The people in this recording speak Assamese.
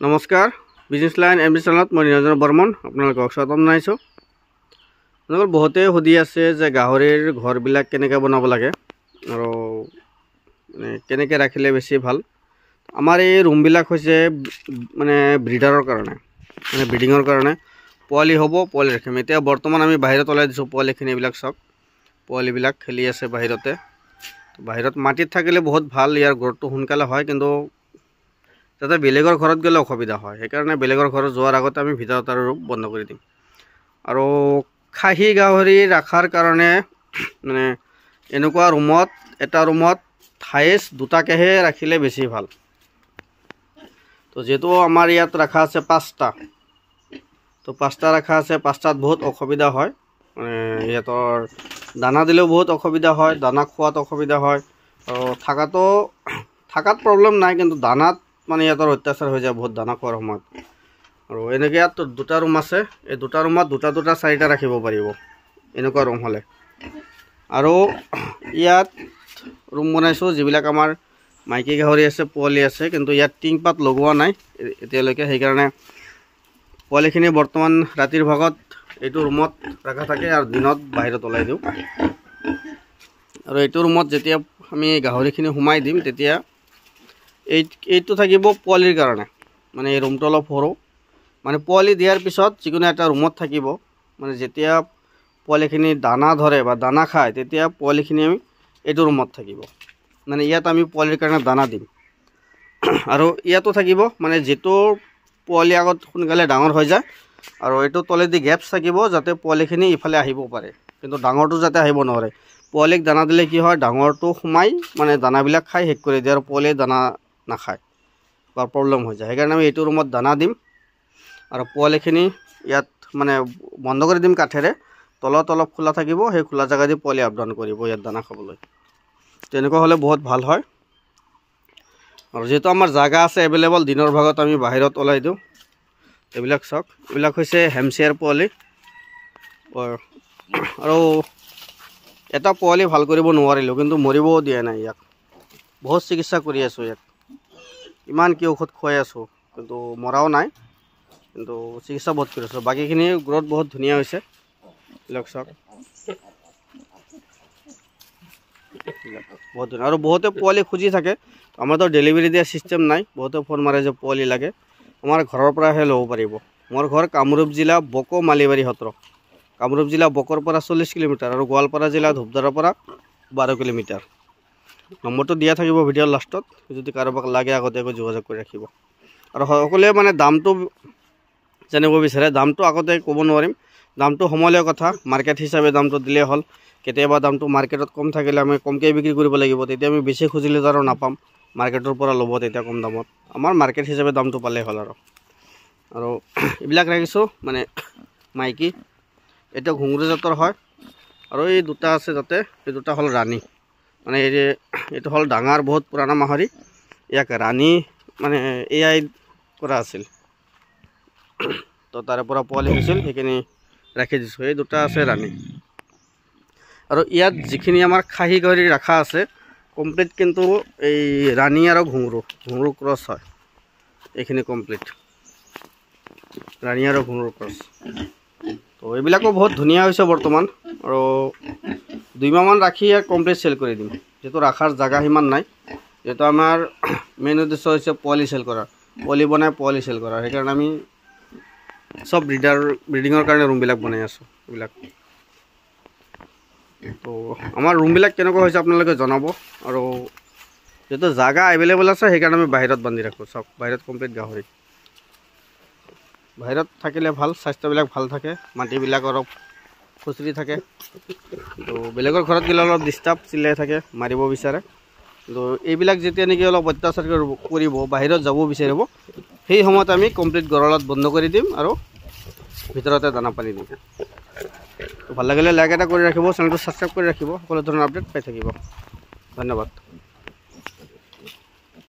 নমস্কাৰ বিজনেছ লাইন এমবি চেনেলত মই নিৰঞ্জন বৰ্মন আপোনালোকক স্বাগতম জনাইছোঁ। আপোনালোকৰ বহুতে সুধি আছে যে গাহৰিৰ ঘৰবিলাক কেনেকৈ বনাব লাগে আৰু মানে কেনেকৈ ৰাখিলে বেছি ভাল। আমাৰ এই ৰুমবিলাক হৈছে মানে ব্ৰিডাৰৰ কাৰণে, মানে ব্ৰিডিঙৰ কাৰণে পোৱালি হ'ব, পোৱালি ৰাখিম। এতিয়া বৰ্তমান আমি বাহিৰত ওলাই দিছোঁ পোৱালিখিনি, এইবিলাক চাওক পোৱালিবিলাক খেলি আছে বাহিৰতে। বাহিৰত মাটিত থাকিলে বহুত ভাল, ইয়াৰ গ্ৰ'থটো সোনকালে হয়, কিন্তু যাতে বেলেগৰ ঘৰত গ'লে অসুবিধা হয়, সেইকাৰণে বেলেগৰ ঘৰত যোৱাৰ আগতে আমি ভিতৰত আৰু ৰুম বন্ধ কৰি দিম। আৰু খাহী গাহৰি ৰখাৰ কাৰণে মানে এনেকুৱা ৰুমত, এটা ৰুমত হায়েষ্ট দুটাকেহে ৰাখিলে বেছি ভাল। তো যিহেতু আমাৰ ইয়াত ৰখা আছে 5টা, তো 5টা ৰখা আছে, 5টাত বহুত অসুবিধা হয়। মানে ইহঁতৰ দানা দিলেও বহুত অসুবিধা হয়, দানা খোৱাত অসুবিধা হয়। আৰু থাকাত প্ৰব্লেম নাই, কিন্তু দানাত মানে ইহঁতৰ অত্যাচাৰ হৈ যায় বহুত দানা খোৱাৰ সময়ত। আৰু এনেকৈ ইয়াত 2টা ৰুম আছে, এই 2টা ৰুমত 2টা 4টা ৰাখিব পাৰিব এনেকুৱা ৰুম হ'লে। আৰু ইয়াত ৰুম বনাইছোঁ যিবিলাক আমাৰ মাইকী গাহৰি আছে, পোৱালি আছে, কিন্তু ইয়াত টিং পাত লগোৱা নাই এতিয়ালৈকে, সেইকাৰণে পোৱালিখিনি বৰ্তমান ৰাতিৰ ভাগত এইটো ৰুমত ৰখা থাকে আৰু দিনত বাহিৰত ওলাই দিওঁ। আৰু এইটো ৰুমত যেতিয়া আমি গাহৰিখিনি সোমাই দিম তেতিয়া এইটো থাকিব পোৱালিৰ কাৰণে, মানে এই ৰুমটো অলপ সৰু, মানে পোৱালি দিয়াৰ পিছত যিকোনো এটা ৰুমত থাকিব। মানে যেতিয়া পোৱালিখিনি দানা ধৰে বা দানা খায় তেতিয়া পোৱালিখিনি আমি এইটো ৰুমত থাকিব, মানে ইয়াত আমি পোৱালিৰ কাৰণে দানা দিম। আৰু ইয়াতো থাকিব, মানে যিটো পোৱালি আগত সোনকালে ডাঙৰ হৈ যায়, আৰু এইটো তলেদি গেপছ থাকিব যাতে পোৱালিখিনি ইফালে আহিব পাৰে, কিন্তু ডাঙৰটো যাতে আহিব নোৱাৰে। পোৱালিক দানা দিলে কি হয়, ডাঙৰটো সোমাই মানে দানাবিলাক খাই শেষ কৰি দিয়ে আৰু পোৱালিয়ে দানা নাখায় বা প্ৰব্লেম হৈ যায়। সেইকাৰণে আমি এইটো ৰুমত দানা দিম আৰু পোৱালিখিনি ইয়াত মানে বন্ধ কৰি দিম কাঠেৰে, তলত অলপ খোলা থাকিব, সেই খোলা জেগা দি পোৱালি আপ ডাউন কৰিব ইয়াত দানা খাবলৈ। তেনেকুৱা হ'লে বহুত ভাল হয়। আৰু যিহেতু আমাৰ জাগা আছে এভেইলেবল, দিনৰ ভাগত আমি বাহিৰত ওলাই দিওঁ। এইবিলাক চাওক, এইবিলাক হৈছে হেমচিয়াৰ পোৱালি। আৰু এটা পোৱালি ভাল কৰিব নোৱাৰিলোঁ, কিন্তু মৰিবও দিয়া নাই ইয়াক। বহুত চিকিৎসা কৰি আছোঁ ইয়াক, ইমান কি ঔষধ খুৱাই আছোঁ, কিন্তু মৰাও নাই, কিন্তু চিকিৎসা বহুত কৰি আছোঁ। বাকীখিনি গ্ৰ'থ বহুত ধুনীয়া হৈছে, এইবিলাক চাওক বহুত ধুনীয়া। আৰু বহুতে পোৱালি খুজি থাকে, আমাৰতো ডেলিভাৰী দিয়া ছিষ্টেম নাই, বহুতে ফোন মাৰে যে পোৱালি লাগে, আমাৰ ঘৰৰ পৰাহে ল'ব পাৰিব। মোৰ ঘৰ কামৰূপ জিলা বক' মালিবাৰী সত্ৰ, কামৰূপ জিলা বকৰ পৰা 40 কিলোমিটাৰ আৰু গোৱালপাৰা জিলা ধূপধাৰৰ পৰা 12 কিলোমিটাৰ। নম্বৰটো দিয়া থাকিব ভিডিঅ'ৰ লাষ্টত, যদি কাৰোবাক লাগে আগতীয়াকৈ যোগাযোগ কৰি ৰাখিব। আৰু সকলোৱে মানে দামটো জানিব বিচাৰে, দামটো আগতে ক'ব নোৱাৰিম, দামটো সময়লৈ কথা, মাৰ্কেট হিচাপে দামটো দিলেই হ'ল। কেতিয়াবা দামটো মাৰ্কেটত কম থাকিলে আমি কমকৈ বিক্ৰী কৰিব লাগিব, তেতিয়া আমি বেছি খুজিলে আৰু নাপাম, মাৰ্কেটৰ পৰা ল'ব তেতিয়া কম দামত। আমাৰ মাৰ্কেট হিচাপে দামটো পালেই হ'ল। আৰু এইবিলাক ৰাখিছোঁ মানে মাইকী, এইটো ঘুঙুৰু জাতৰ হয়। আৰু এই 2টা আছে তাতে, এই 2টা হ'ল ৰাণী, মানে এইটো হ'ল ডাঙৰ বহুত পুৰণা মাহৰি, ইয়াক ৰাণী মানে AI কৰা আছিল, তো তাৰে পৰা পোৱালি হৈছিল, সেইখিনি ৰাখি দিছোঁ। এই 2টা আছে ৰাণী। আৰু ইয়াত যিখিনি আমাৰ খাহী গাহৰি ৰখা আছে কমপ্লিট, কিন্তু এই ৰাণী আৰু ঘুঙুৰু ক্ৰছ হয়, এইখিনি কমপ্লিট ৰাণী আৰু ঘুঙুৰু ক্ৰছ। তো এইবিলাকো বহুত ধুনীয়া হৈছে বৰ্তমান। আৰু 2 মাহমান ৰাখি ইয়াক কমপ্লিট চেল কৰি দিম, যিহেতু ৰখাৰ জেগা সিমান নাই। যিহেতু আমাৰ মেইন উদ্দেশ্য হৈছে পোৱালি চেল কৰা, পোৱালি বনাই পোৱালি চেল কৰা, সেইকাৰণে আমি চব ব্ৰিডিঙৰ কাৰণে ৰুমবিলাক বনাই আছোঁ এইবিলাক। তো আমাৰ ৰুমবিলাক কেনেকুৱা হৈছে আপোনালোকে জনাব। আৰু যিহেতু জাগা এভেইলেবল আছে, সেইকাৰণে আমি বাহিৰত বান্ধি ৰাখোঁ। চাওক বাহিৰত কমপ্লিট গাহৰি, বাহিৰত থাকিলে ভাল, স্বাস্থ্যবিলাক ভাল থাকে, মাটিবিলাক অলপ খুচৰি থাকে। তো বেলেগৰ ঘৰত গ'লে অলপ ডিষ্টাৰ্ব চিলাই থাকে, মাৰিব বিচাৰে। তো এইবিলাক যেতিয়া নেকি অলপ অত্যাচাৰ কৰিব, বাহিৰত যাব বিচাৰিব, সেই সময়ত আমি কমপ্লিট গঁৰালত বন্ধ কৰি দিম আৰু ভিতৰতে দানা পানী দিম। তো ভাল লাগিলে লাইক এটা কৰি ৰাখিব, চেনেলটো ছাবস্ক্ৰাইব কৰি ৰাখিব, সকলো ধৰণৰ আপডেট পাই থাকিব। ধন্যবাদ।